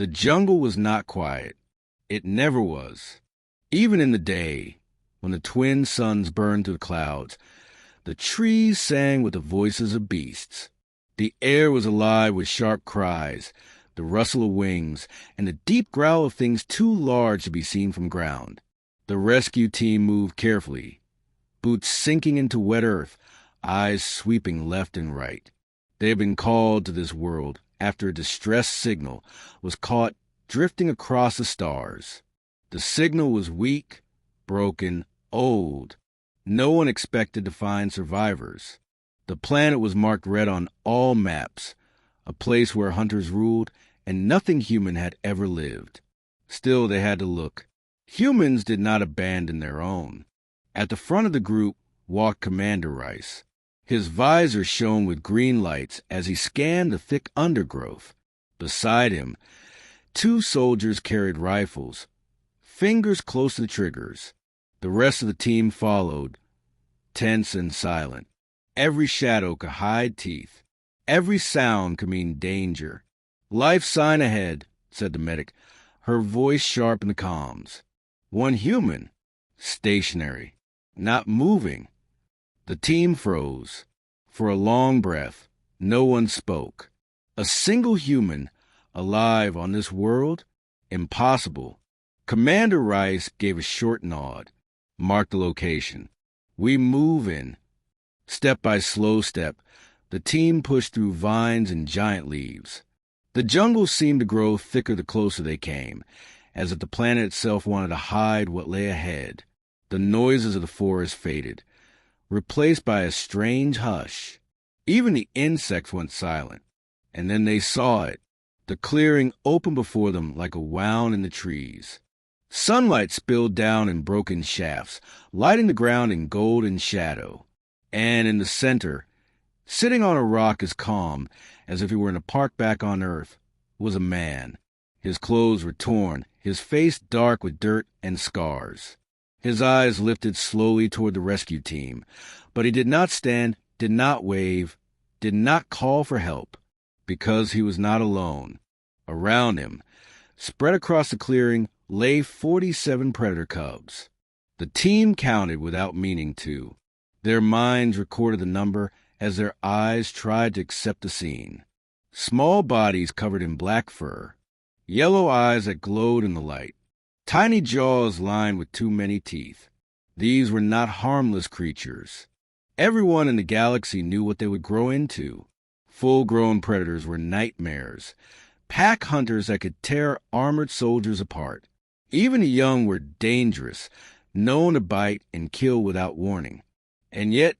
The jungle was not quiet. It never was. Even in the day, when the twin suns burned through the clouds, the trees sang with the voices of beasts. The air was alive with sharp cries, the rustle of wings, and the deep growl of things too large to be seen from ground. The rescue team moved carefully, boots sinking into wet earth, eyes sweeping left and right. They had been called to this world after a distress signal was caught drifting across the stars. The signal was weak, broken, old. No one expected to find survivors. The planet was marked red on all maps, a place where hunters ruled and nothing human had ever lived. Still, they had to look. Humans did not abandon their own. At the front of the group walked Commander Rice. His visor shone with green lights as he scanned the thick undergrowth. Beside him, 2 soldiers carried rifles, fingers close to the triggers. The rest of the team followed, tense and silent. Every shadow could hide teeth. Every sound could mean danger. "Life sign ahead," said the medic, her voice sharp in the comms. One human, stationary, not moving. The team froze. For a long breath, no one spoke. A single human, alive on this world? Impossible. Commander Rice gave a short nod, marked the location. "We move in." Step by slow step, the team pushed through vines and giant leaves. The jungle seemed to grow thicker the closer they came, as if the planet itself wanted to hide what lay ahead. The noises of the forest faded, replaced by a strange hush. Even the insects went silent. And then they saw it. The clearing opened before them like a wound in the trees. Sunlight spilled down in broken shafts, lighting the ground in golden shadow. And in the center, sitting on a rock as calm as if he were in a park back on Earth, was a man. His clothes were torn, his face dark with dirt and scars. His eyes lifted slowly toward the rescue team, but he did not stand, did not wave, did not call for help, because he was not alone. Around him, spread across the clearing, lay 47 predator cubs. The team counted without meaning to. Their minds recorded the number as their eyes tried to accept the scene. Small bodies covered in black fur, yellow eyes that glowed in the light, tiny jaws lined with too many teeth. These were not harmless creatures. Everyone in the galaxy knew what they would grow into. Full-grown predators were nightmares, pack hunters that could tear armored soldiers apart. Even the young were dangerous, known to bite and kill without warning. And yet,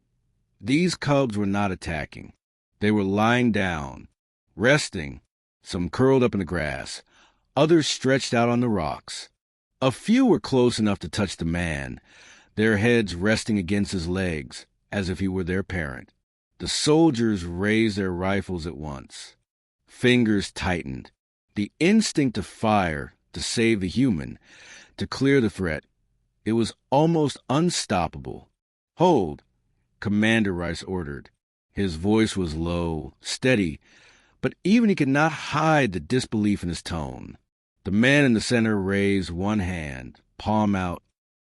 these cubs were not attacking. They were lying down, resting, some curled up in the grass, others stretched out on the rocks. A few were close enough to touch the man, their heads resting against his legs, as if he were their parent. The soldiers raised their rifles at once. Fingers tightened. The instinct to fire, to save the human, to clear the threat. It was almost unstoppable. "Hold," Commander Rice ordered. His voice was low, steady, but even he could not hide the disbelief in his tone. The man in the center raised one hand, palm out,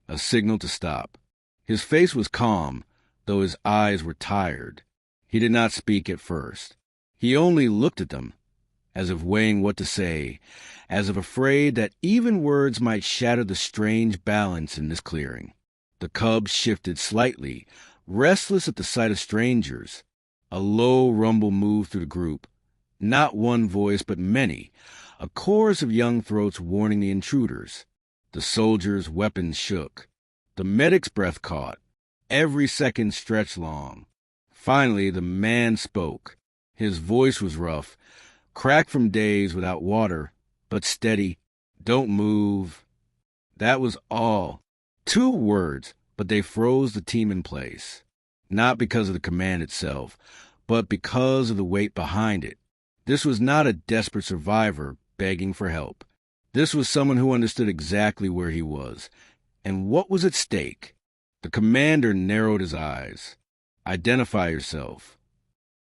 a signal to stop. His face was calm, though his eyes were tired. He did not speak at first. He only looked at them, as if weighing what to say, as if afraid that even words might shatter the strange balance in this clearing. The cubs shifted slightly, restless at the sight of strangers. A low rumble moved through the group. Not one voice, but many, a chorus of young throats warning the intruders. The soldiers' weapons shook. The medic's breath caught. Every second stretched long. Finally, the man spoke. His voice was rough, cracked from days without water, but steady. "Don't move." That was all. 2 words, but they froze the team in place. Not because of the command itself, but because of the weight behind it. This was not a desperate survivor begging for help. This was someone who understood exactly where he was and what was at stake. The commander narrowed his eyes. "Identify yourself."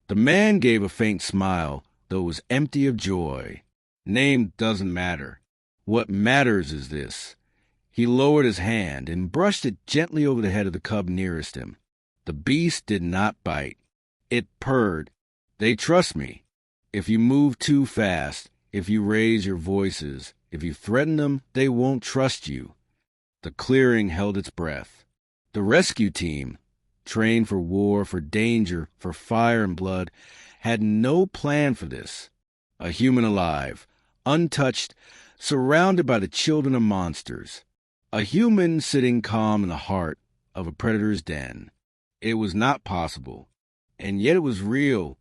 The man gave a faint smile, though it was empty of joy. Name doesn't matter. What matters is this. He lowered his hand and brushed it gently over the head of the cub nearest him. The beast did not bite. It purred. They trust me. If you move too fast, if you raise your voices, if you threaten them, they won't trust you. The clearing held its breath. The rescue team, trained for war, for danger, for fire and blood, had no plan for this. A human alive, untouched, surrounded by the children of monsters. A human sitting calm in the heart of a predator's den. It was not possible, and yet it was real.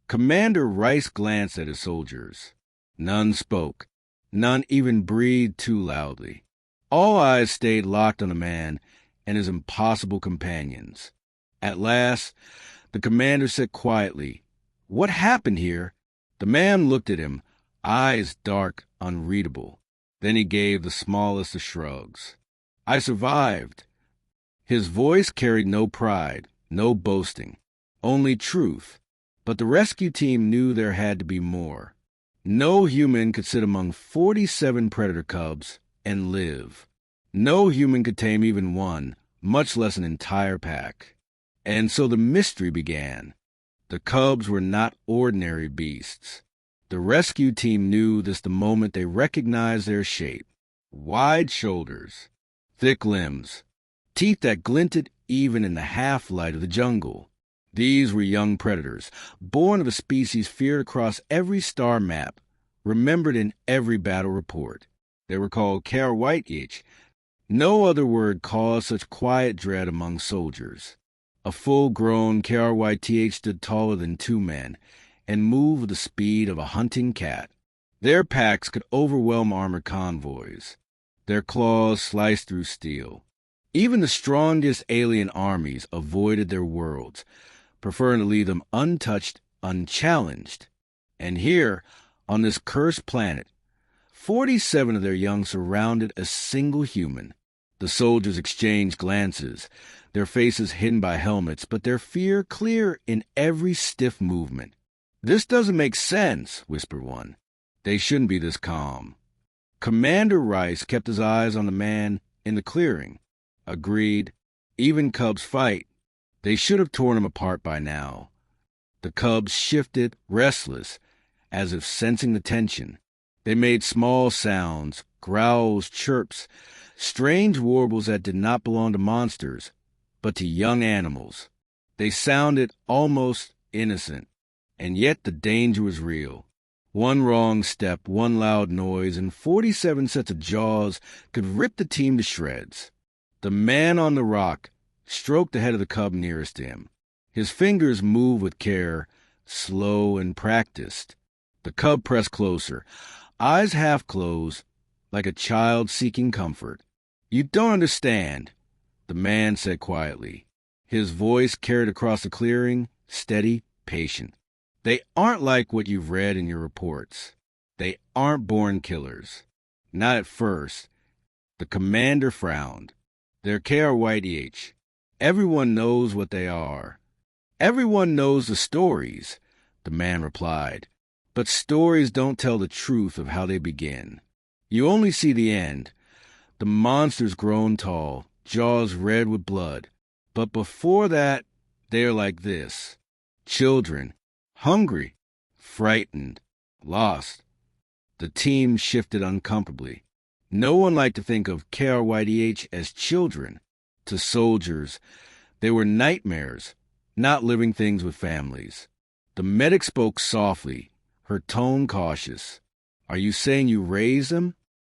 Commander Rice glanced at his soldiers. None spoke. None even breathed too loudly. All eyes stayed locked on the man and his impossible companions. At last, the commander said quietly, "What happened here?" The man looked at him, eyes dark, unreadable. Then he gave the smallest of shrugs. "I survived." His voice carried no pride, no boasting, only truth. But the rescue team knew there had to be more. No human could sit among 47 predator cubs and live. No human could tame even one, much less an entire pack. And so the mystery began. The cubs were not ordinary beasts. The rescue team knew this the moment they recognized their shape. Wide shoulders, thick limbs, teeth that glinted even in the half-light of the jungle. These were young predators, born of a species feared across every star map, remembered in every battle report. They were called HFY. No other word caused such quiet dread among soldiers. A full-grown HFY stood taller than 2 men and moved with the speed of a hunting cat. Their packs could overwhelm armored convoys. Their claws sliced through steel. Even the strongest alien armies avoided their worlds, preferring to leave them untouched, unchallenged. And here, on this cursed planet, 47 of their young surrounded a single human. The soldiers exchanged glances, their faces hidden by helmets, but their fear clear in every stiff movement. "This doesn't make sense," whispered one. "They shouldn't be this calm." Commander Rice kept his eyes on the man in the clearing. Agreed. Even cubs fight. They should have torn him apart by now. The cubs shifted, restless, as if sensing the tension. They made small sounds, growls, chirps, strange warbles that did not belong to monsters, but to young animals. They sounded almost innocent, and yet the danger was real. One wrong step, one loud noise, and 47 sets of jaws could rip the team to shreds. The man on the rock stroked the head of the cub nearest to him. His fingers moved with care, slow and practiced. The cub pressed closer, eyes half closed, like a child seeking comfort. "You don't understand," the man said quietly. His voice carried across the clearing, steady, patient. "They aren't like what you've read in your reports. They aren't born killers. Not at first." The commander frowned. "They're KRYDH. Everyone knows what they are. Everyone knows the stories," the man replied. "But stories don't tell the truth of how they begin. You only see the end. The monster's grown tall, jaws red with blood. But before that, they are like this. Children, hungry, frightened, lost." The team shifted uncomfortably. No one liked to think of KRYDH as children. To soldiers, they were nightmares, not living things with families. The medic spoke softly, her tone cautious. "Are you saying you raised them?"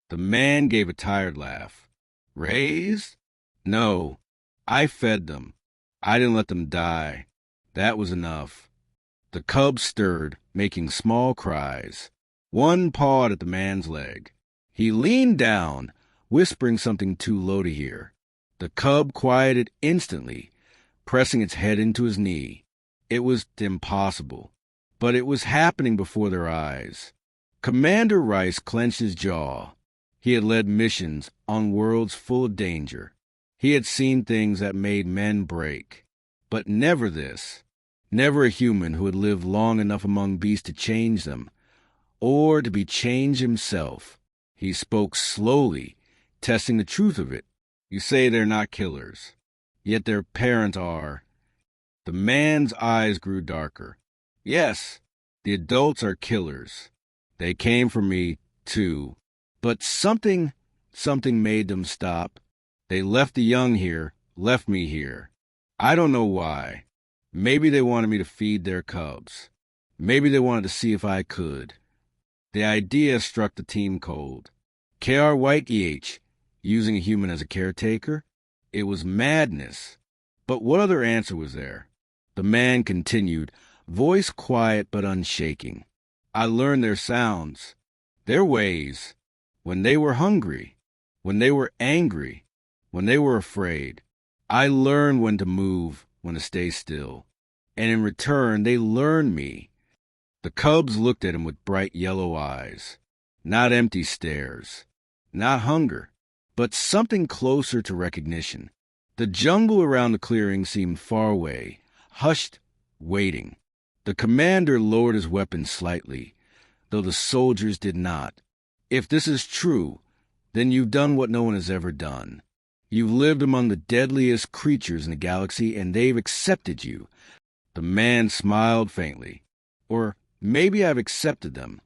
The man gave a tired laugh. "Raised? No. I fed them. I didn't let them die. That was enough." The cub stirred, making small cries. One pawed at the man's leg. He leaned down, whispering something too low to hear. The cub quieted instantly, pressing its head into his knee. It was impossible, but it was happening before their eyes. Commander Rice clenched his jaw. He had led missions on worlds full of danger. He had seen things that made men break. But never this. Never a human who had lived long enough among beasts to change them. or to be changed himself. He spoke slowly, testing the truth of it. You say they're not killers, yet their parents are. The man's eyes grew darker. Yes, the adults are killers. They came for me, too. But something made them stop. They left the young here, left me here. I don't know why. Maybe they wanted me to feed their cubs. Maybe they wanted to see if I could. The idea struck the team cold. K.R. White E.H., using a human as a caretaker? It was madness. But what other answer was there? The man continued, voice quiet but unshaking. I learned their sounds, their ways, when they were hungry, when they were angry, when they were afraid. I learned when to move, when to stay still. And in return, they learned me. The cubs looked at him with bright yellow eyes. Not empty stares. Not hunger, but something closer to recognition. The jungle around the clearing seemed far away, hushed, waiting. The commander lowered his weapon slightly, though the soldiers did not. If this is true, then you've done what no one has ever done. You've lived among the deadliest creatures in the galaxy, and they've accepted you. The man smiled faintly. Or maybe I've accepted them.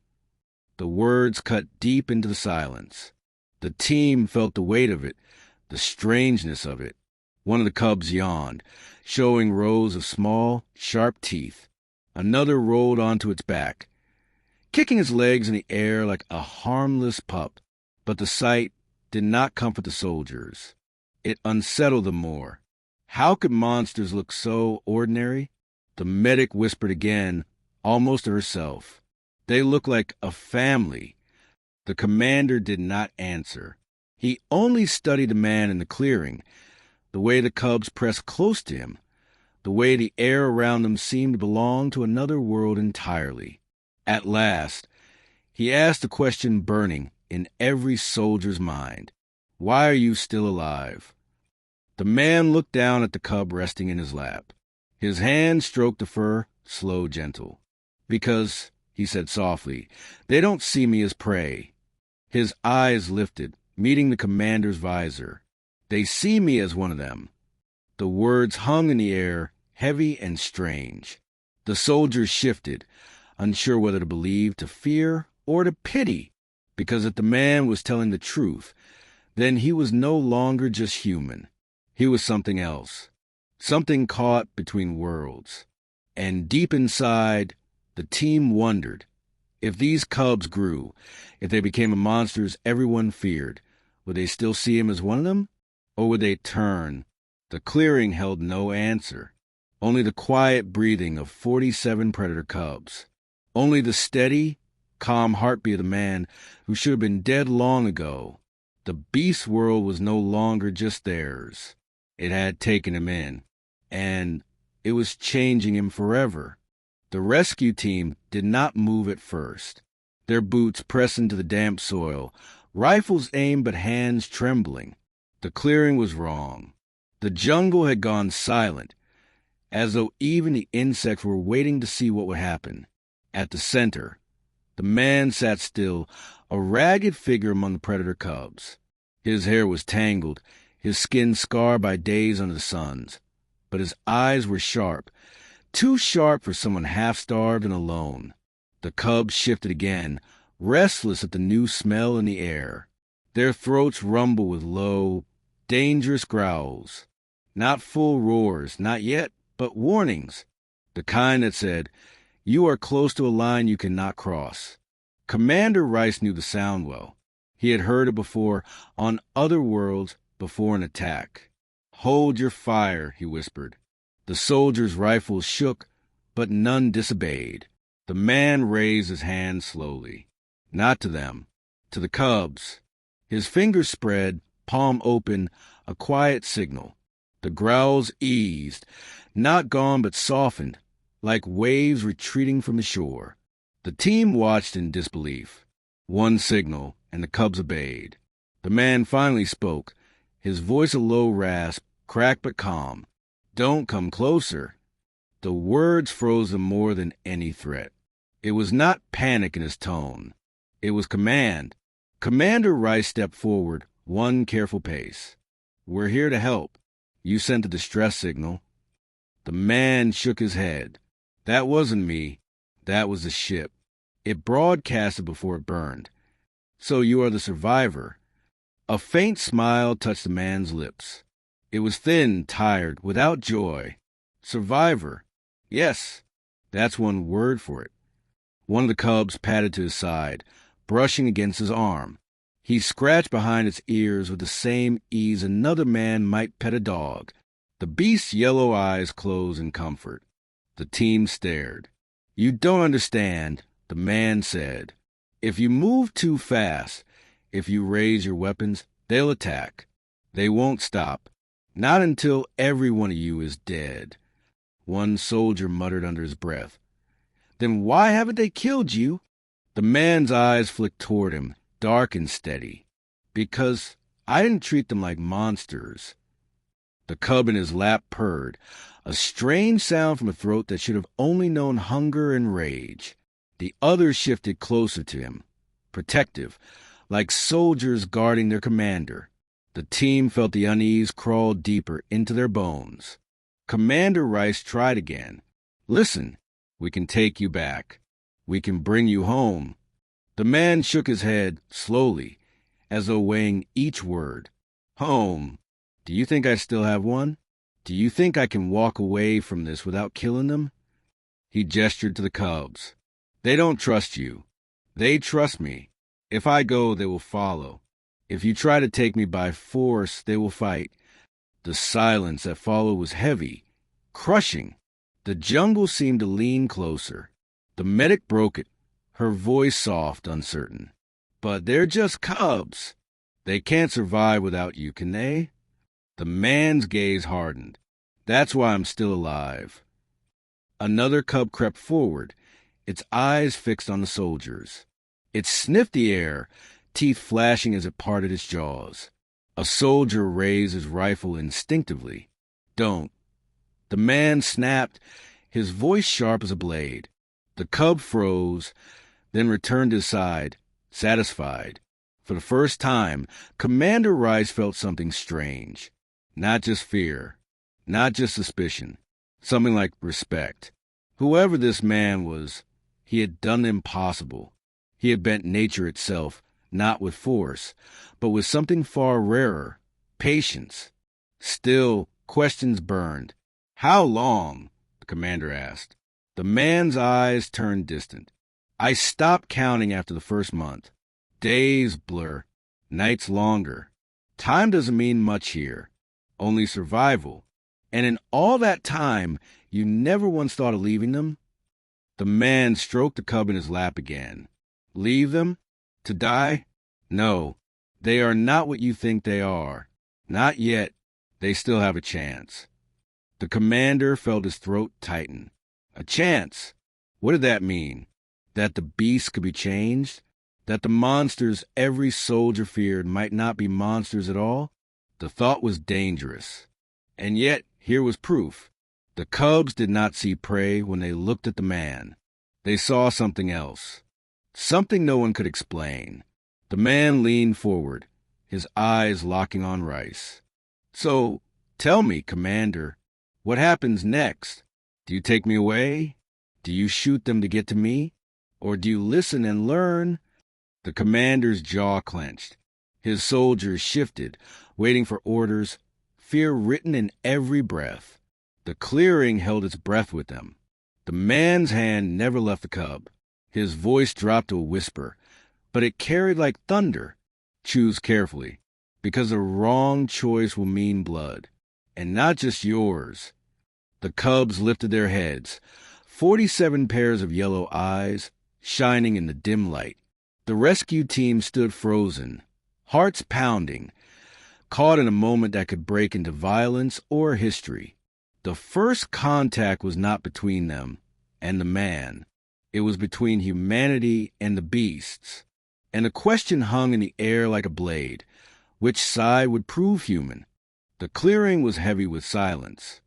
The words cut deep into the silence. The team felt the weight of it, the strangeness of it. One of the cubs yawned, showing rows of small, sharp teeth. Another rolled onto its back, kicking its legs in the air like a harmless pup. But the sight did not comfort the soldiers. It unsettled them more. How could monsters look so ordinary? The medic whispered again, almost to herself. They look like a family. The commander did not answer. He only studied the man in the clearing, the way the cubs pressed close to him, the way the air around them seemed to belong to another world entirely. At last, he asked a question burning in every soldier's mind. Why are you still alive? The man looked down at the cub resting in his lap. His hand stroked the fur, slow, gentle. Because, he said softly, they don't see me as prey. His eyes lifted, meeting the commander's visor. They see me as one of them. The words hung in the air, heavy and strange. The soldiers shifted, unsure whether to believe, to fear, or to pity, because if the man was telling the truth, then he was no longer just human. He was something else, something caught between worlds. And deep inside, the team wondered, if these cubs grew, if they became the monsters everyone feared, would they still see him as one of them? Or would they turn? The clearing held no answer. Only the quiet breathing of 47 predator cubs. Only the steady, calm heartbeat of the man who should have been dead long ago. The beast world was no longer just theirs. It had taken him in, and it was changing him forever. The rescue team did not move at first, their boots pressed into the damp soil, rifles aimed but hands trembling. The clearing was wrong. The jungle had gone silent, as though even the insects were waiting to see what would happen. At the center, the man sat still, a ragged figure among the predator cubs. His hair was tangled, his skin scarred by days under the suns, but his eyes were sharp, too sharp for someone half-starved and alone. The cubs shifted again, restless at the new smell in the air. Their throats rumbled with low, dangerous growls. Not full roars, not yet, but warnings. The kind that said, you are close to a line you cannot cross. Commander Rice knew the sound well. He had heard it before, on other worlds, before an attack. Hold your fire, he whispered. The soldiers' rifles shook, but none disobeyed. The man raised his hand slowly. Not to them, to the cubs. His fingers spread, palm open, a quiet signal. The growls eased, not gone but softened, like waves retreating from the shore. The team watched in disbelief. One signal, and the cubs obeyed. The man finally spoke, his voice a low rasp, cracked but calm. Don't come closer. The words froze them more than any threat. It was not panic in his tone. It was command. Commander Rice stepped forward, one careful pace. "We're here to help. You sent a distress signal." The man shook his head. "That wasn't me. That was the ship. It broadcasted before it burned. So you are the survivor." A faint smile touched the man's lips. It was thin, tired, without joy. "Survivor. Yes, that's one word for it." One of the cubs padded to his side, brushing against his arm. He scratched behind its ears with the same ease another man might pet a dog. The beast's yellow eyes closed in comfort. The team stared. "You don't understand," the man said. "If you move too fast, if you raise your weapons, they'll attack. They won't stop. Not until every one of you is dead." One soldier muttered under his breath. "Then why haven't they killed you?" The man's eyes flicked toward him, dark and steady. "Because I didn't treat them like monsters." The cub in his lap purred, a strange sound from a throat that should have only known hunger and rage. The others shifted closer to him, protective, like soldiers guarding their commander. The team felt the unease crawl deeper into their bones. Commander Rice tried again. "Listen, we can take you back. We can bring you home." The man shook his head slowly, as though weighing each word. "Home. Do you think I still have one? Do you think I can walk away from this without killing them?" He gestured to the cubs. "They don't trust you. They trust me. If I go, they will follow. If you try to take me by force, they will fight." The silence that followed was heavy, crushing. The jungle seemed to lean closer. The medic broke it, her voice soft, uncertain. "But they're just cubs. They can't survive without you, can they?" The man's gaze hardened. "That's why I'm still alive." Another cub crept forward, its eyes fixed on the soldiers. It sniffed the air, teeth flashing as it parted its jaws. A soldier raised his rifle instinctively. "Don't." The man snapped, his voice sharp as a blade. The cub froze, then returned to his side, satisfied. For the first time, Commander Rice felt something strange. Not just fear, not just suspicion, something like respect. Whoever this man was, he had done the impossible. He had bent nature itself, not with force, but with something far rarer, patience. Still, questions burned. "How long?" the commander asked. The man's eyes turned distant. "I stopped counting after the first month. Days blur, nights longer. Time doesn't mean much here, only survival. And in all that time, you never once thought of leaving them?" The man stroked the cub in his lap again. "Leave them? To die? No, they are not what you think they are. Not yet. They still have a chance." The commander felt his throat tighten. A chance? What did that mean? That the beast could be changed? That the monsters every soldier feared might not be monsters at all? The thought was dangerous. And yet, here was proof. The cubs did not see prey when they looked at the man. They saw something else. Something no one could explain. The man leaned forward, his eyes locking on Rice. "So, tell me, Commander, what happens next? Do you take me away? Do you shoot them to get to me? Or do you listen and learn?" The commander's jaw clenched. His soldiers shifted, waiting for orders, fear written in every breath. The clearing held its breath with them. The man's hand never left the cub. His voice dropped to a whisper, but it carried like thunder. "Choose carefully, because the wrong choice will mean blood, and not just yours." The cubs lifted their heads, 47 pairs of yellow eyes, shining in the dim light. The rescue team stood frozen, hearts pounding, caught in a moment that could break into violence or history. The first contact was not between them and the man. It was between humanity and the beasts. And the question hung in the air like a blade. Which side would prove human? The clearing was heavy with silence.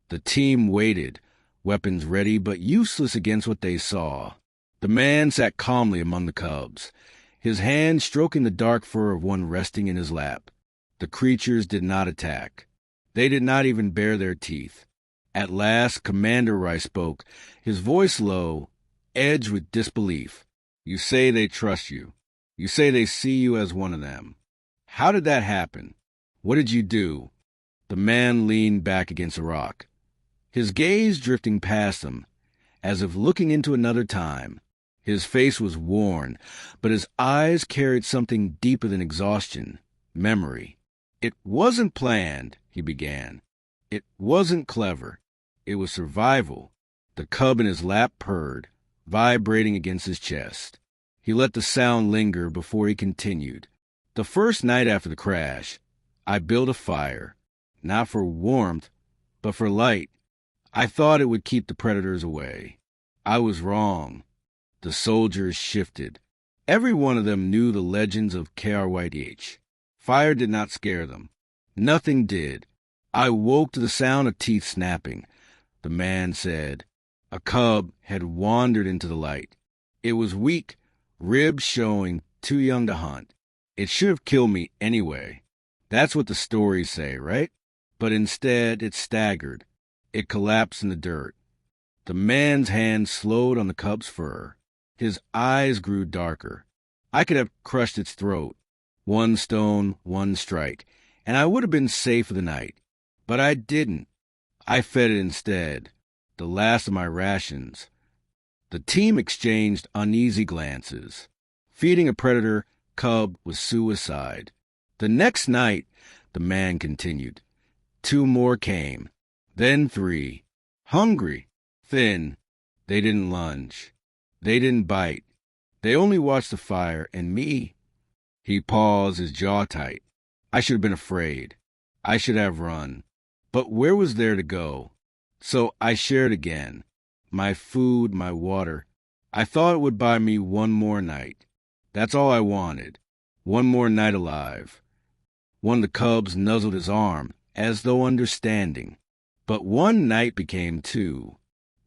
The team waited, weapons ready but useless against what they saw. The man sat calmly among the cubs, his hand stroking the dark fur of one resting in his lap. The creatures did not attack. They did not even bare their teeth. At last, Commander Rice spoke, his voice low, edged with disbelief. "You say they trust you. You say they see you as one of them. How did that happen? What did you do?" The man leaned back against a rock, his gaze drifting past them, as if looking into another time. His face was worn, but his eyes carried something deeper than exhaustion, memory. "It wasn't planned," he began. "It wasn't clever. It was survival." The cub in his lap purred, vibrating against his chest. He let the sound linger before he continued. "The first night after the crash, I built a fire, not for warmth, but for light. I thought it would keep the predators away. I was wrong." The soldiers shifted. Every one of them knew the legends of KRYH. Fire did not scare them. Nothing did. "I woke to the sound of teeth snapping," the man said. A cub had wandered into the light. It was weak, ribs showing, too young to hunt. It should have killed me anyway. That's what the stories say, right? But instead, it staggered. It collapsed in the dirt. The man's hand slowed on the cub's fur. His eyes grew darker. I could have crushed its throat. One stone, one strike, and I would have been safe for the night. But I didn't. I fed it instead, the last of my rations. The team exchanged uneasy glances. Feeding a predator cub was suicide. The next night, the man continued. 2 more came, then 3. Hungry, thin. They didn't lunge. They didn't bite. They only watched the fire and me. He paused, his jaw tight. I should have been afraid. I should have run. But where was there to go? So I shared again. My food, my water. I thought it would buy me one more night. That's all I wanted. One more night alive. One of the cubs nuzzled his arm, as though understanding. But one night became 2,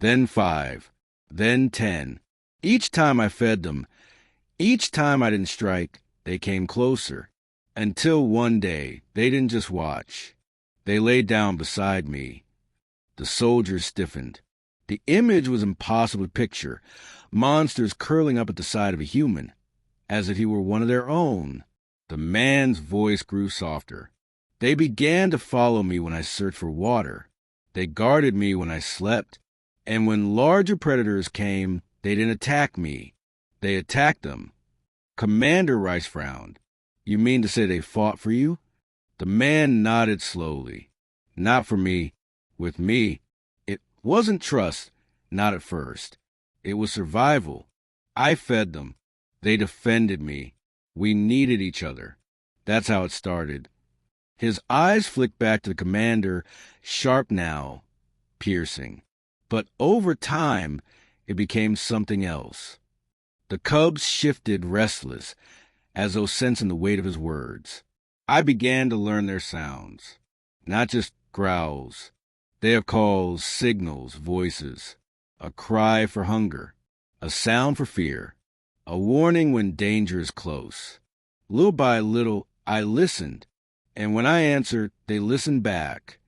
then 5, then 10. Each time I fed them, each time I didn't strike, they came closer. Until one day, they didn't just watch. They lay down beside me. The soldiers stiffened. The image was impossible to picture. Monsters curling up at the side of a human, as if he were one of their own. The man's voice grew softer. They began to follow me when I searched for water. They guarded me when I slept. And when larger predators came, they didn't attack me. They attacked them. Commander Rice frowned. "You mean to say they fought for you?" The man nodded slowly. "Not for me. With me. It wasn't trust, not at first. It was survival. I fed them. They defended me. We needed each other. That's how it started." His eyes flicked back to the commander, sharp now, piercing. But over time, it became something else. The cubs shifted, restless, as though sensing the weight of his words. I began to learn their sounds, not just growls. They have calls, signals, voices, a cry for hunger, a sound for fear, a warning when danger is close. Little by little, I listened, and when I answered, they listened back.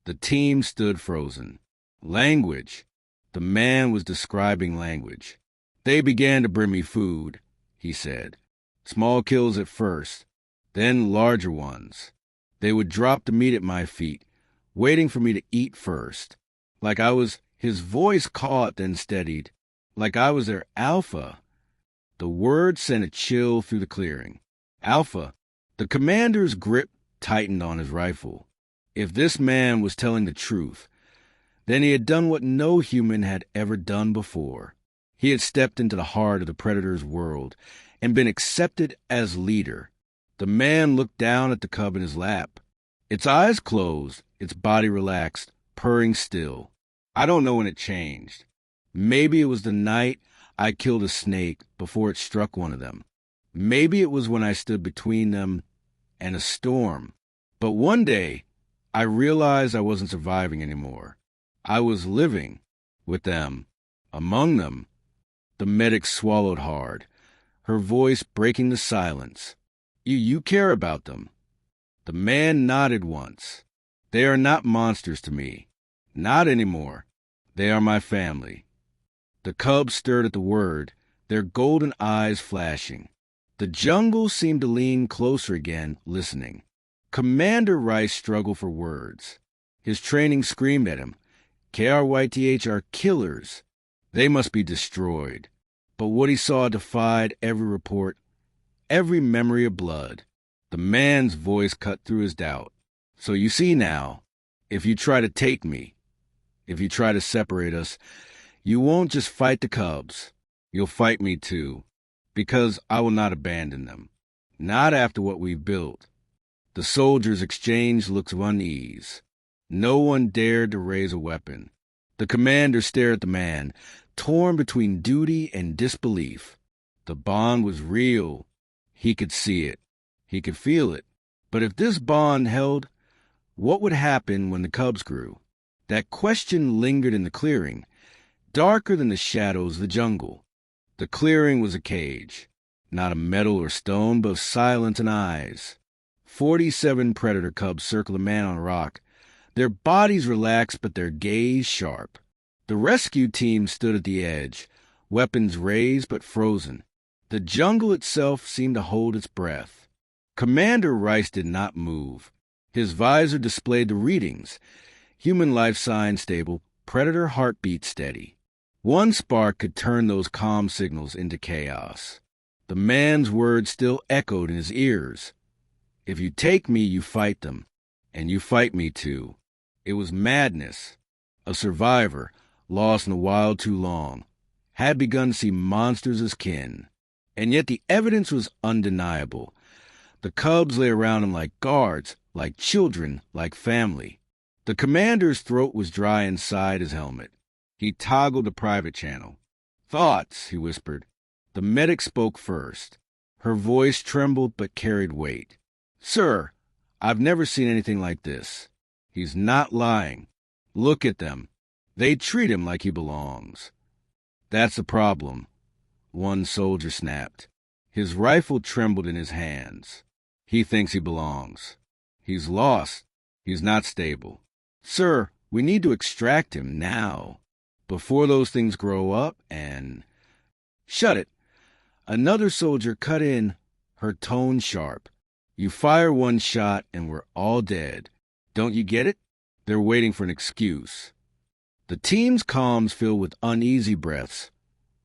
The team stood frozen. Language. The man was describing language. "They began to bring me food," he said. "Small kills at first, then larger ones. They would drop the meat at my feet, waiting for me to eat first. Like I was," his voice caught, then steadied, "like I was their alpha." The word sent a chill through the clearing. Alpha. The commander's grip tightened on his rifle. If this man was telling the truth, then he had done what no human had ever done before. He had stepped into the heart of the predator's world and been accepted as leader. The man looked down at the cub in his lap. Its eyes closed, its body relaxed, purring still. I don't know when it changed. Maybe it was the night I killed a snake before it struck one of them. Maybe it was when I stood between them and a storm. But one day, I realized I wasn't surviving anymore. I was living with them, among them. The medic swallowed hard, her voice breaking the silence. You care about them." The man nodded once. "They are not monsters to me. Not anymore. They are my family." The cubs stirred at the word, their golden eyes flashing. The jungle seemed to lean closer again, listening. Commander Rice struggled for words. His training screamed at him. KRYTH are killers. They must be destroyed. But what he saw defied every report, every memory of blood. The man's voice cut through his doubt. "So you see now, if you try to take me, if you try to separate us, you won't just fight the cubs. You'll fight me too, because I will not abandon them. Not after what we've built." The soldiers exchanged looks of unease. No one dared to raise a weapon. The commander stared at the man, torn between duty and disbelief. The bond was real. He could see it. He could feel it. But if this bond held, what would happen when the cubs grew? That question lingered in the clearing, darker than the shadows of the jungle. The clearing was a cage, not of metal or stone, but of silence and eyes. 47 predator cubs circled a man on a rock, their bodies relaxed but their gaze sharp. The rescue team stood at the edge, weapons raised but frozen. The jungle itself seemed to hold its breath. Commander Rice did not move. His visor displayed the readings. Human life sign stable, predator heartbeat steady. One spark could turn those calm signals into chaos. The man's words still echoed in his ears. "If you take me, you fight them. And you fight me too." It was madness. A survivor, lost in the wild too long, had begun to see monsters as kin. And yet the evidence was undeniable. The cubs lay around him like guards, like children, like family. The commander's throat was dry inside his helmet. He toggled the private channel. "Thoughts," he whispered. The medic spoke first. Her voice trembled but carried weight. "Sir, I've never seen anything like this. He's not lying. Look at them. They treat him like he belongs." "That's the problem," one soldier snapped. His rifle trembled in his hands. "He thinks he belongs. He's lost. He's not stable. Sir, we need to extract him now, before those things grow up and—" "Shut it." Another soldier cut in, her tone sharp. "You fire one shot and we're all dead. Don't you get it?" They're waiting for an excuse. The team's calms filled with uneasy breaths,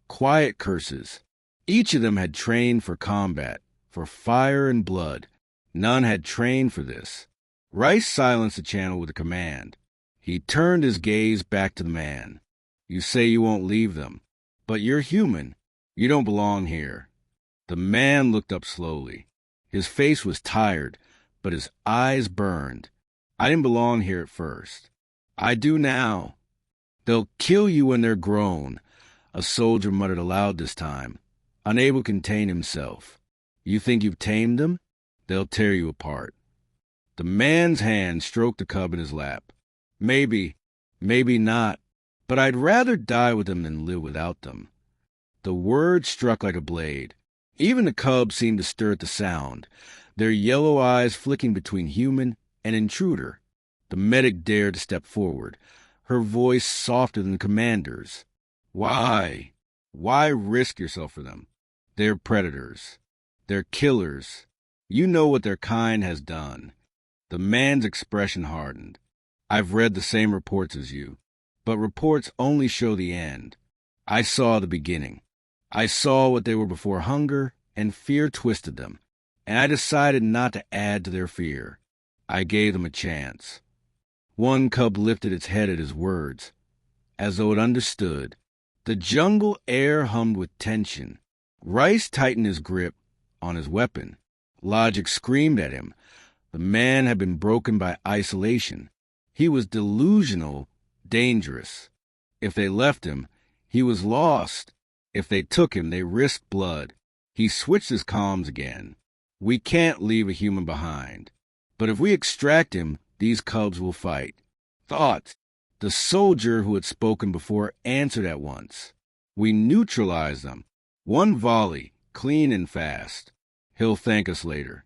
quiet curses. Each of them had trained for combat, for fire and blood. None had trained for this. Rice silenced the channel with a command. He turned his gaze back to the man. "You say you won't leave them, but you're human. You don't belong here." The man looked up slowly. His face was tired, but his eyes burned. "I didn't belong here at first. I do now." "They'll kill you when they're grown," a soldier muttered aloud this time, unable to contain himself. "You think you've tamed them? They'll tear you apart." The man's hand stroked the cub in his lap. "Maybe, maybe not, but I'd rather die with them than live without them." The word struck like a blade. Even the cubs seemed to stir at the sound, their yellow eyes flicking between human and intruder. The medic dared to step forward, her voice softer than the commander's. "Why? Why risk yourself for them? They're predators. They're killers. You know what their kind has done." The man's expression hardened. "I've read the same reports as you, but reports only show the end. I saw the beginning. I saw what they were before hunger and fear twisted them, and I decided not to add to their fear. I gave them a chance." One cub lifted its head at his words, as though it understood. The jungle air hummed with tension. Rice tightened his grip on his weapon. Logic screamed at him. The man had been broken by isolation. He was delusional, dangerous. If they left him, he was lost. If they took him, they risked blood. He switched his comms again. "We can't leave a human behind. But if we extract him, these cubs will fight." "Thoughts." The soldier who had spoken before answered at once. We neutralize them. One volley, clean and fast. He'll thank us later.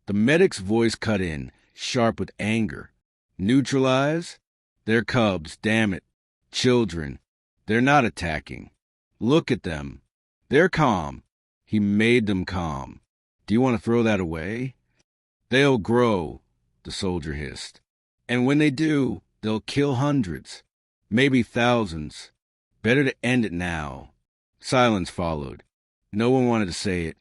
The medic's voice cut in, sharp with anger. Neutralize? They're cubs, damn it. Children. They're not attacking. Look at them. They're calm. He made them calm. Do you want to throw that away? They'll grow, the soldier hissed. And when they do, they'll kill hundreds, maybe thousands. Better to end it now. Silence followed. No one wanted to say it,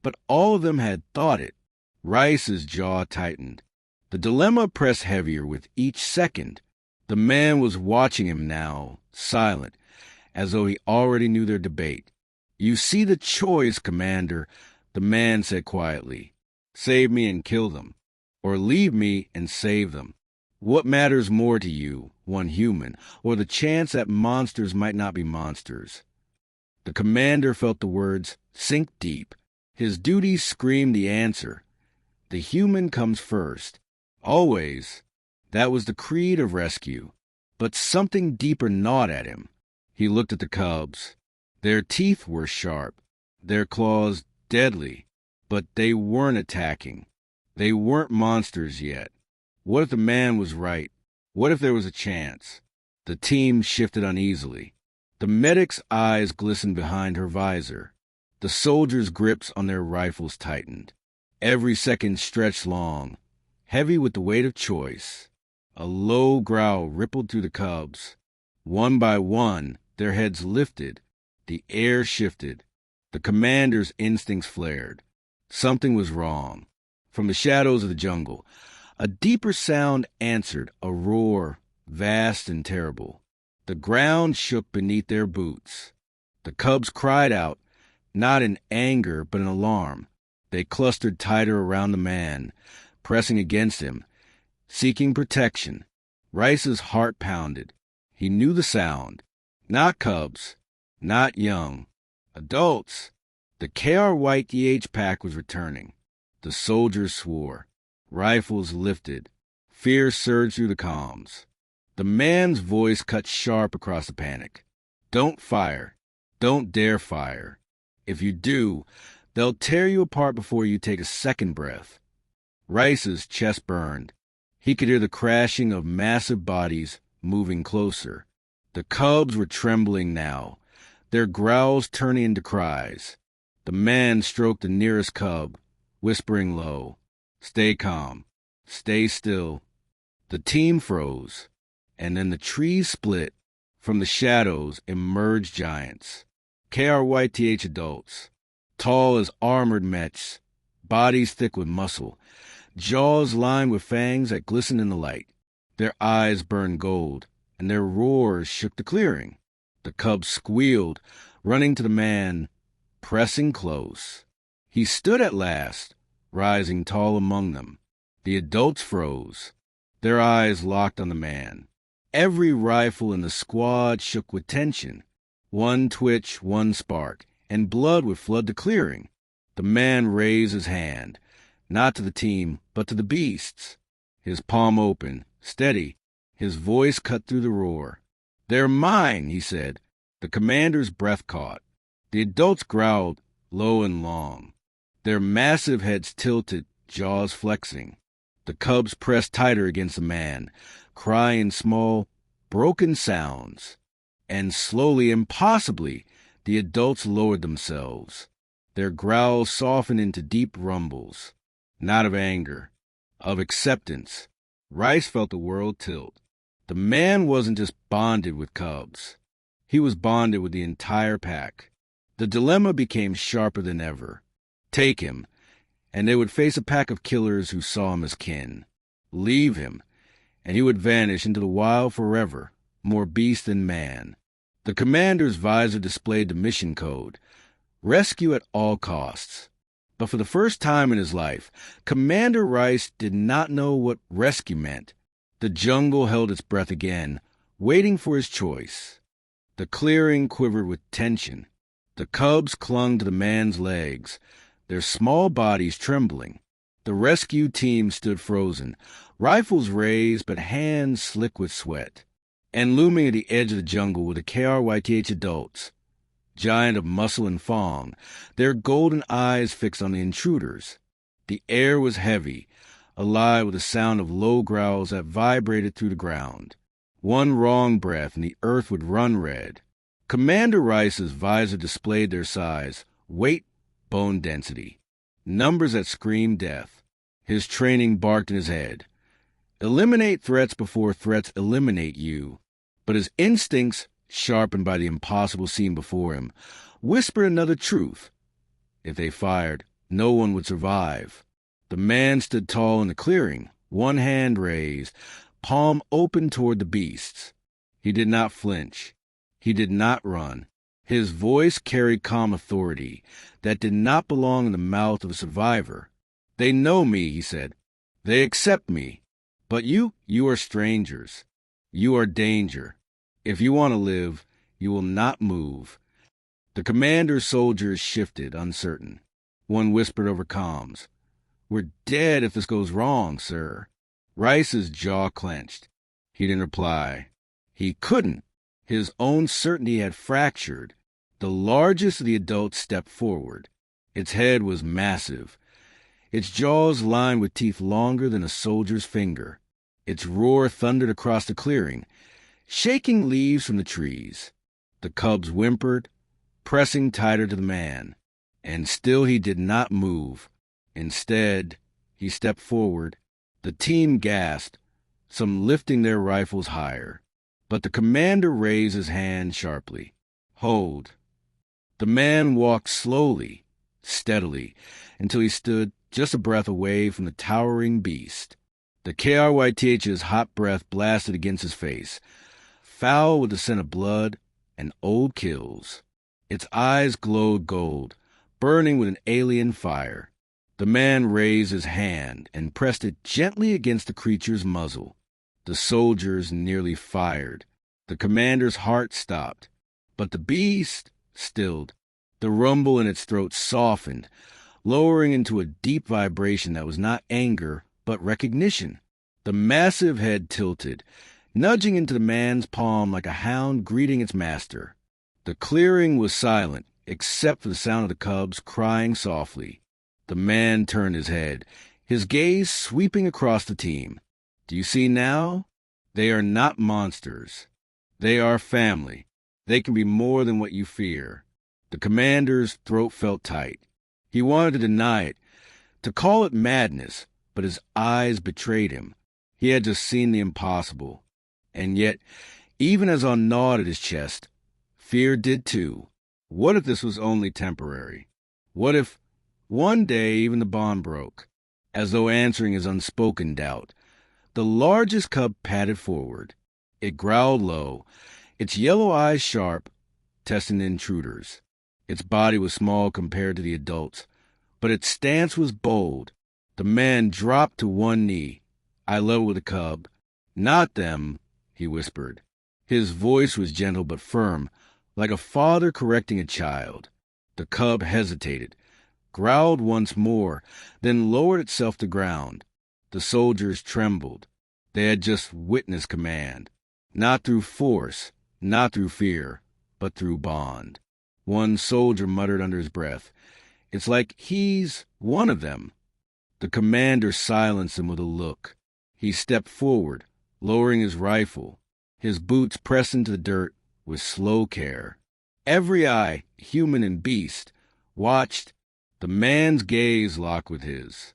but all of them had thought it. Rice's jaw tightened. The dilemma pressed heavier with each second. The man was watching him now, silent, as though he already knew their debate. You see the choice, Commander, the man said quietly. Save me and kill them, or leave me and save them. What matters more to you, one human, or the chance that monsters might not be monsters? The commander felt the words sink deep. His duty screamed the answer. The human comes first. Always. That was the creed of rescue. But something deeper gnawed at him. He looked at the cubs. Their teeth were sharp, their claws deadly, but they weren't attacking. They weren't monsters yet. What if the man was right? What if there was a chance? The team shifted uneasily. The medic's eyes glistened behind her visor. The soldiers' grips on their rifles tightened. Every second stretched long, heavy with the weight of choice. A low growl rippled through the cubs. One by one, their heads lifted. The air shifted. The commander's instincts flared. Something was wrong. From the shadows of the jungle, a deeper sound answered, a roar, vast and terrible. The ground shook beneath their boots. The cubs cried out, not in anger but in alarm. They clustered tighter around the man, pressing against him, seeking protection. Rice's heart pounded. He knew the sound. Not cubs, not young. Adults. The KRYTH pack was returning. The soldiers swore. Rifles lifted. Fear surged through the comms. The man's voice cut sharp across the panic. Don't fire. Don't dare fire. If you do, they'll tear you apart before you take a second breath. Rice's chest burned. He could hear the crashing of massive bodies moving closer. The cubs were trembling now, their growls turning into cries. The man stroked the nearest cub, whispering low, "Stay calm. Stay still." The team froze, and then the trees split. From the shadows emerged giants. KRYTH adults, tall as armored mechs, bodies thick with muscle, jaws lined with fangs that glistened in the light. Their eyes burned gold, and their roars shook the clearing. The cubs squealed, running to the man, pressing close. He stood at last, rising tall among them. The adults froze, their eyes locked on the man. Every rifle in the squad shook with tension. One twitch, one spark, and blood would flood the clearing. The man raised his hand, not to the team, but to the beasts. His palm open, steady, his voice cut through the roar. "They're mine," he said. The commander's breath caught. The adults growled, low and long. Their massive heads tilted, jaws flexing. The cubs pressed tighter against the man, crying small, broken sounds. And slowly, impossibly, the adults lowered themselves. Their growls softened into deep rumbles, not of anger, of acceptance. Rice felt the world tilt. The man wasn't just bonded with cubs. He was bonded with the entire pack. The dilemma became sharper than ever. Take him, and they would face a pack of killers who saw him as kin. Leave him, and he would vanish into the wild forever, more beast than man. The commander's visor displayed the mission code: rescue at all costs. But for the first time in his life, Commander Rice did not know what rescue meant. The jungle held its breath again, waiting for his choice. The clearing quivered with tension. The cubs clung to the man's legs, their small bodies trembling. The rescue team stood frozen, rifles raised but hands slick with sweat. And looming at the edge of the jungle were the KRYTH adults, giant of muscle and fong, their golden eyes fixed on the intruders. The air was heavy, alive with the sound of low growls that vibrated through the ground. One wrong breath and the earth would run red. Commander Rice's visor displayed their size, weight, bone density. Numbers that screamed death. His training barked in his head. Eliminate threats before threats eliminate you. But his instincts, sharpened by the impossible scene before him, whispered another truth. If they fired, no one would survive. The man stood tall in the clearing, one hand raised, palm open toward the beasts. He did not flinch. He did not run. His voice carried calm authority that did not belong in the mouth of a survivor. They know me, he said. They accept me. But you are strangers. You are danger. If you want to live, you will not move. The commander's soldiers shifted, uncertain. One whispered over comms, "We're dead if this goes wrong, sir." Rice's jaw clenched. He didn't reply. He couldn't. His own certainty had fractured. The largest of the adults stepped forward. Its head was massive. Its jaws lined with teeth longer than a soldier's finger. Its roar thundered across the clearing, shaking leaves from the trees. The cubs whimpered, pressing tighter to the man. And still he did not move. Instead, he stepped forward. The team gasped, some lifting their rifles higher. But the commander raised his hand sharply. Hold. The man walked slowly, steadily, until he stood just a breath away from the towering beast. The KRYTH's hot breath blasted against his face, foul with the scent of blood and old kills. Its eyes glowed gold, burning with an alien fire. The man raised his hand and pressed it gently against the creature's muzzle. The soldiers nearly fired. The commander's heart stopped. But the beast stilled. The rumble in its throat softened, lowering into a deep vibration that was not anger, but recognition. The massive head tilted, nudging into the man's palm like a hound greeting its master. The clearing was silent, except for the sound of the cubs crying softly. The man turned his head, his gaze sweeping across the team. Do you see now? They are not monsters. They are family. They can be more than what you fear. The commander's throat felt tight. He wanted to deny it, to call it madness, but his eyes betrayed him. He had just seen the impossible. And yet, even as on gnawed at his chest, fear did too. What if this was only temporary? What if one day even the bond broke? As though answering his unspoken doubt, the largest cub padded forward. It growled low, its yellow eyes sharp, testing the intruders. Its body was small compared to the adults, but its stance was bold. The man dropped to one knee. I leveled with the cub. Not them, he whispered. His voice was gentle but firm, like a father correcting a child. The cub hesitated, growled once more, then lowered itself to ground. The soldiers trembled. They had just witnessed command. Not through force, not through fear, but through bond. One soldier muttered under his breath, "It's like he's one of them." The commander silenced him with a look. He stepped forward, lowering his rifle, his boots pressed into the dirt with slow care. Every eye, human and beast, watched. The man's gaze locked with his.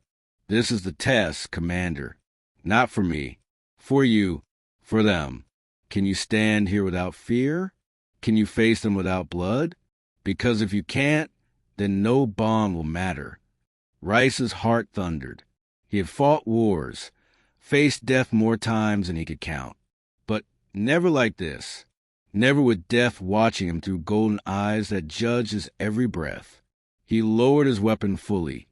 "This is the test, Commander. Not for me. For you. For them. Can you stand here without fear? Can you face them without blood? Because if you can't, then no bond will matter." Rice's heart thundered. He had fought wars, faced death more times than he could count. But never like this. Never with death watching him through golden eyes that judged his every breath. He lowered his weapon fully,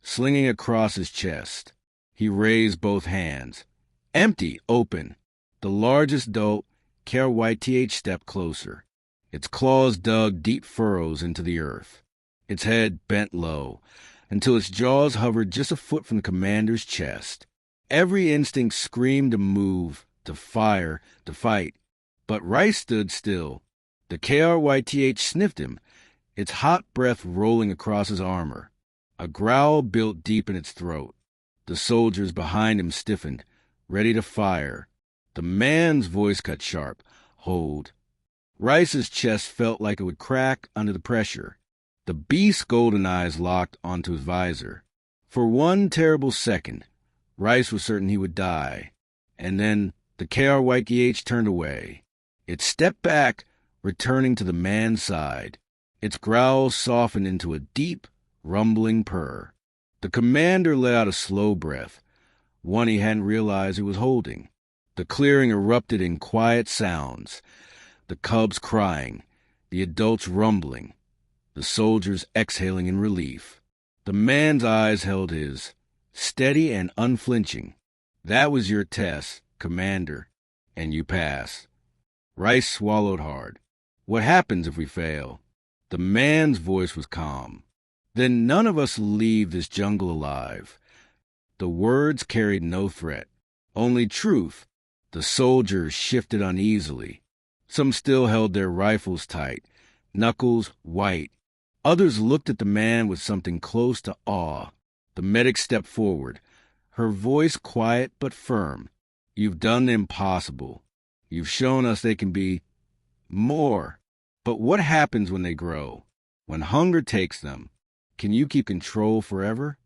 slinging across his chest. He raised both hands. Empty, open. The largest adult, KRYTH, stepped closer. Its claws dug deep furrows into the earth. Its head bent low, until its jaws hovered just a foot from the commander's chest. Every instinct screamed to move, to fire, to fight. But Rice stood still. The KRYTH sniffed him, its hot breath rolling across his armor. A growl built deep in its throat. The soldiers behind him stiffened, ready to fire. The man's voice cut sharp. Hold. Rice's chest felt like it would crack under the pressure. The beast's golden eyes locked onto his visor. For one terrible second, Rice was certain he would die. And then the KRYTH turned away. It stepped back, returning to the man's side. Its growl softened into a deep, rumbling purr. The commander let out a slow breath, one he hadn't realized he was holding. The clearing erupted in quiet sounds, the cubs crying, the adults rumbling, the soldiers exhaling in relief. The man's eyes held his, steady and unflinching. That was your test, Commander, and you pass. Rice swallowed hard. What happens if we fail? The man's voice was calm. Then none of us leave this jungle alive. The words carried no threat, only truth. The soldiers shifted uneasily. Some still held their rifles tight, knuckles white. Others looked at the man with something close to awe. The medic stepped forward, her voice quiet but firm. You've done the impossible. You've shown us they can be more. But what happens when they grow? When hunger takes them? Can you keep control forever?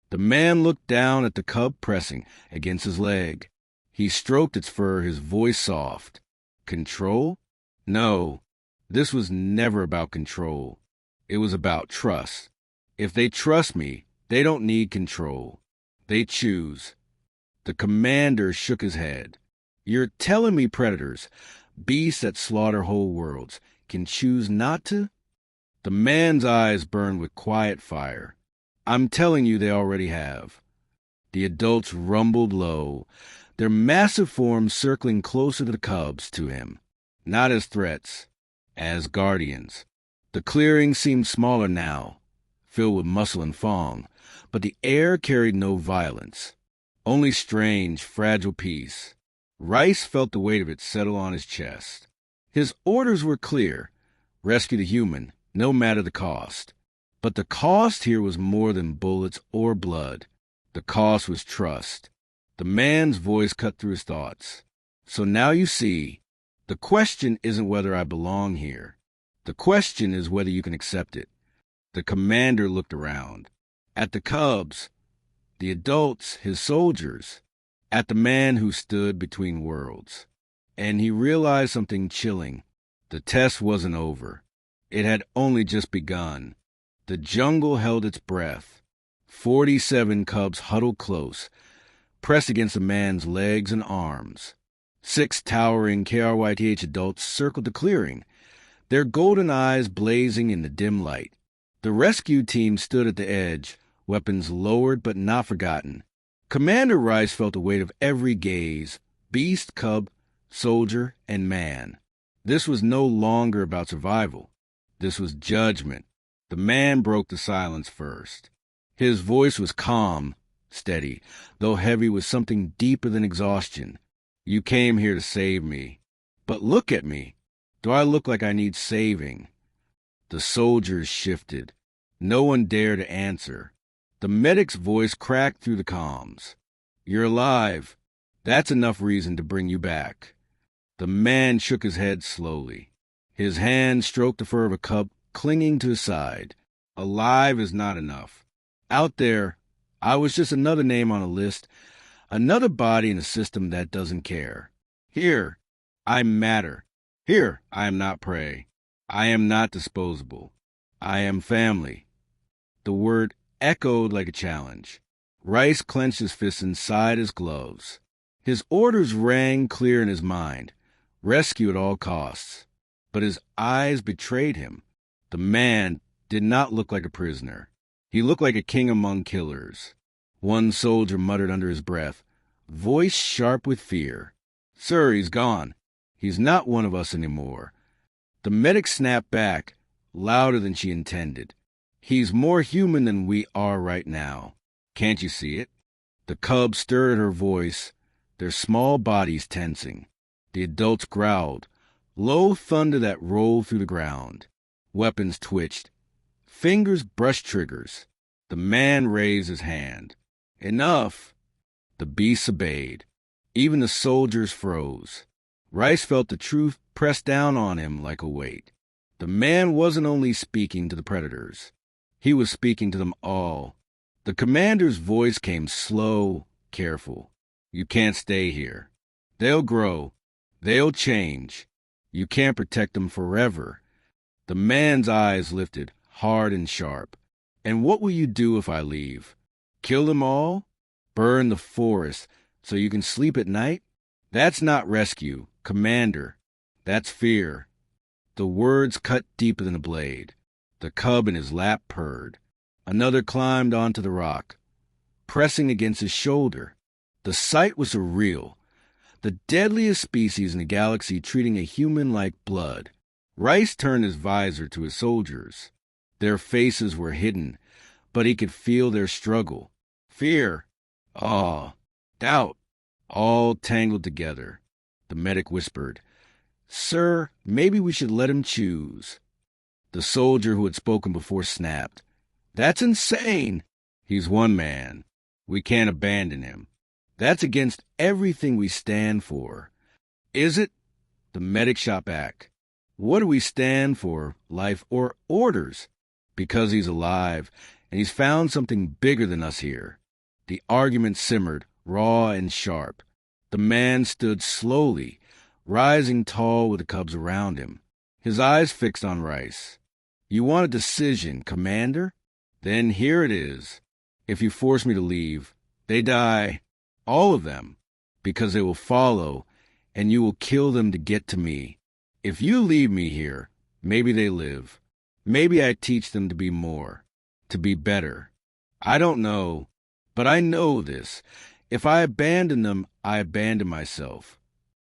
The man looked down at the cub pressing against his leg. He stroked its fur, his voice soft. Control? No, this was never about control. It was about trust. If they trust me, they don't need control. They choose. The commander shook his head. You're telling me predators, beasts that slaughter whole worlds, can choose not to? The man's eyes burned with quiet fire. I'm telling you they already have. The adults rumbled low, their massive forms circling closer to the cubs to him, not as threats, as guardians. The clearing seemed smaller now, filled with muscle and fong, but the air carried no violence, only strange, fragile peace. Rice felt the weight of it settle on his chest. His orders were clear: rescue the human, no matter the cost. But the cost here was more than bullets or blood. The cost was trust. The man's voice cut through his thoughts. So now you see, the question isn't whether I belong here. The question is whether you can accept it. The commander looked around. At the cubs, the adults, his soldiers, at the man who stood between worlds. And he realized something chilling. The test wasn't over. It had only just begun. The jungle held its breath. 47 cubs huddled close, pressed against the man's legs and arms. 6 towering KRYTH adults circled the clearing, their golden eyes blazing in the dim light. The rescue team stood at the edge, weapons lowered but not forgotten. Commander Rice felt the weight of every gaze, beast, cub, soldier, and man. This was no longer about survival. This was judgment. The man broke the silence first. His voice was calm, steady, though heavy with something deeper than exhaustion. You came here to save me. But look at me. Do I look like I need saving? The soldiers shifted. No one dared to answer. The medic's voice cracked through the comms. You're alive. That's enough reason to bring you back. The man shook his head slowly. His hand stroked the fur of a cub clinging to his side. Alive is not enough. Out there, I was just another name on a list, another body in a system that doesn't care. Here, I matter. Here, I am not prey. I am not disposable. I am family. The word echoed like a challenge. Rice clenched his fists inside his gloves. His orders rang clear in his mind. Rescue at all costs. But his eyes betrayed him. The man did not look like a prisoner. He looked like a king among killers. One soldier muttered under his breath, voice sharp with fear. Sir, he's gone. He's not one of us anymore. The medic snapped back, louder than she intended. He's more human than we are right now. Can't you see it? The cubs stirred her voice, their small bodies tensing. The adults growled, low thunder that rolled through the ground. Weapons twitched, Fingers brushed triggers. The man raised his hand. Enough! The beasts obeyed. Even the soldiers froze. Rice felt the truth press down on him like a weight. The man wasn't only speaking to the predators. He was speaking to them all. The commander's voice came slow, careful. You can't stay here. They'll grow. They'll change. You can't protect them forever. The man's eyes lifted, hard and sharp. And what will you do if I leave? Kill them all? Burn the forest so you can sleep at night? That's not rescue, Commander. That's fear. The words cut deeper than a blade. The cub in his lap purred. Another climbed onto the rock, pressing against his shoulder. The sight was surreal. The deadliest species in the galaxy treating a human like blood. Rice turned his visor to his soldiers. Their faces were hidden, but he could feel their struggle. Fear, awe, doubt, all tangled together. The medic whispered, "Sir, maybe we should let him choose." The soldier who had spoken before snapped, "That's insane." "He's one man. We can't abandon him. That's against everything we stand for." "Is it?" The medic shot back. "What do we stand for, life or orders?" "Because he's alive, and he's found something bigger than us here." The argument simmered, raw and sharp. The man stood slowly, rising tall with the cubs around him, his eyes fixed on Rice. "You want a decision, Commander? Then here it is. If you force me to leave, they die, all of them, because they will follow, and you will kill them to get to me. If you leave me here, maybe they live. Maybe I teach them to be more, to be better. I don't know, but I know this. If I abandon them, I abandon myself."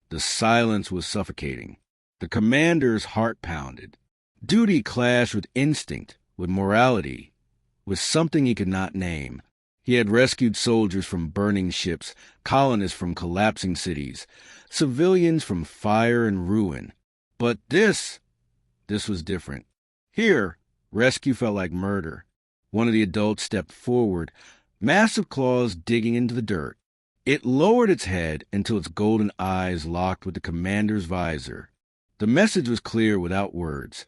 The silence was suffocating. The commander's heart pounded. Duty clashed with instinct, with morality, with something he could not name. He had rescued soldiers from burning ships, colonists from collapsing cities, civilians from fire and ruin. But this was different. Here, rescue felt like murder. One of the adults stepped forward, massive claws digging into the dirt. It lowered its head until its golden eyes locked with the commander's visor. The message was clear without words.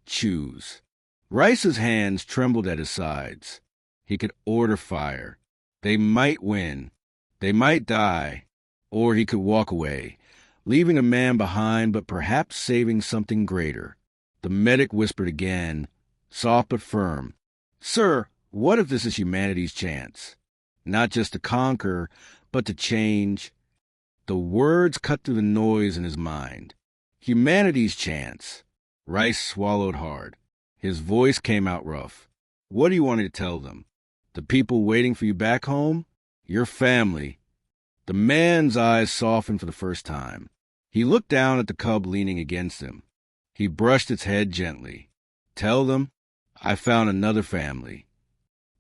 Choose. Rice's hands trembled at his sides. He could order fire. They might win. They might die. Or he could walk away, leaving a man behind but perhaps saving something greater. The medic whispered again, soft but firm, "Sir, what if this is humanity's chance? Not just to conquer, but to change." The words cut through the noise in his mind. Humanity's chance. Rice swallowed hard. His voice came out rough. "What do you want me to tell them? The people waiting for you back home? Your family?" The man's eyes softened for the first time. He looked down at the cub leaning against him. He brushed its head gently. "Tell them I found another family."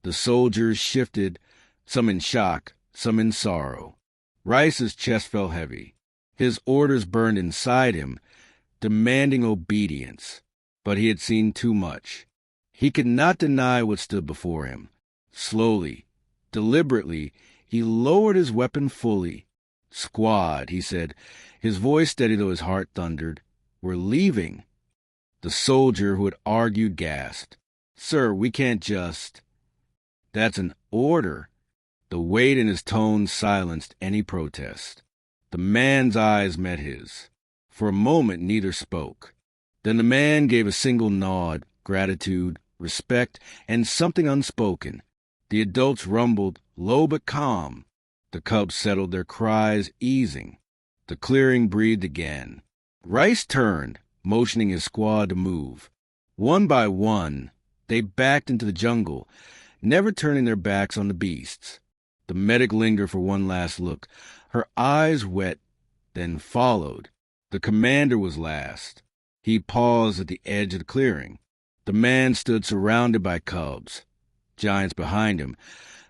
The soldiers shifted, some in shock, some in sorrow. Rice's chest felt heavy. His orders burned inside him, demanding obedience. But he had seen too much. He could not deny what stood before him. Slowly, deliberately, he lowered his weapon fully. "Squad," he said, his voice steady though his heart thundered. "We're leaving." The soldier who had argued gasped. "Sir, we can't just—" "That's an order." The weight in his tone silenced any protest. The man's eyes met his. For a moment, neither spoke. Then the man gave a single nod, gratitude, respect, and something unspoken. The adults rumbled, low but calm. The cubs settled, their cries easing. The clearing breathed again. Rice turned, motioning his squad to move. One by one, they backed into the jungle, never turning their backs on the beasts. The medic lingered for one last look, her eyes wet, then followed. The commander was last. He paused at the edge of the clearing. The man stood surrounded by cubs, giants behind him,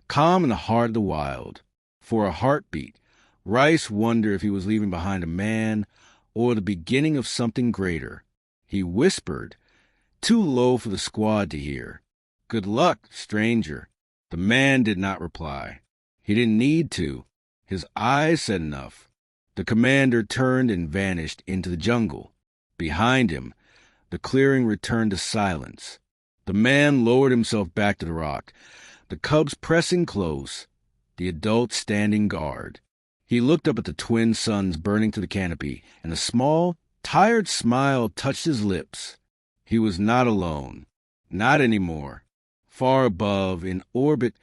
calm in the heart of the wild. For a heartbeat, Rice wondered if he was leaving behind a man or the beginning of something greater. He whispered, too low for the squad to hear. "Good luck, stranger." The man did not reply. He didn't need to. His eyes said enough. The commander turned and vanished into the jungle. Behind him, the clearing returned to silence. The man lowered himself back to the rock, the cubs pressing close, the adults standing guard. He looked up at the twin suns burning to the canopy, and a small, tired smile touched his lips. He was not alone. Not anymore. Far above, in orbit,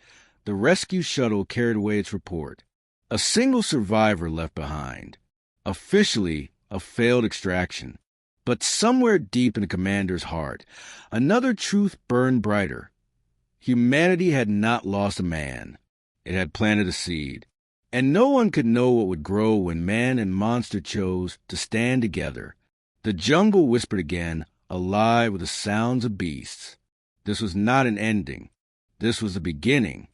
the rescue shuttle carried away its report. A single survivor left behind. Officially, a failed extraction. But somewhere deep in the commander's heart, another truth burned brighter. Humanity had not lost a man. It had planted a seed. And no one could know what would grow when man and monster chose to stand together. The jungle whispered again, alive with the sounds of beasts. This was not an ending. This was the beginning.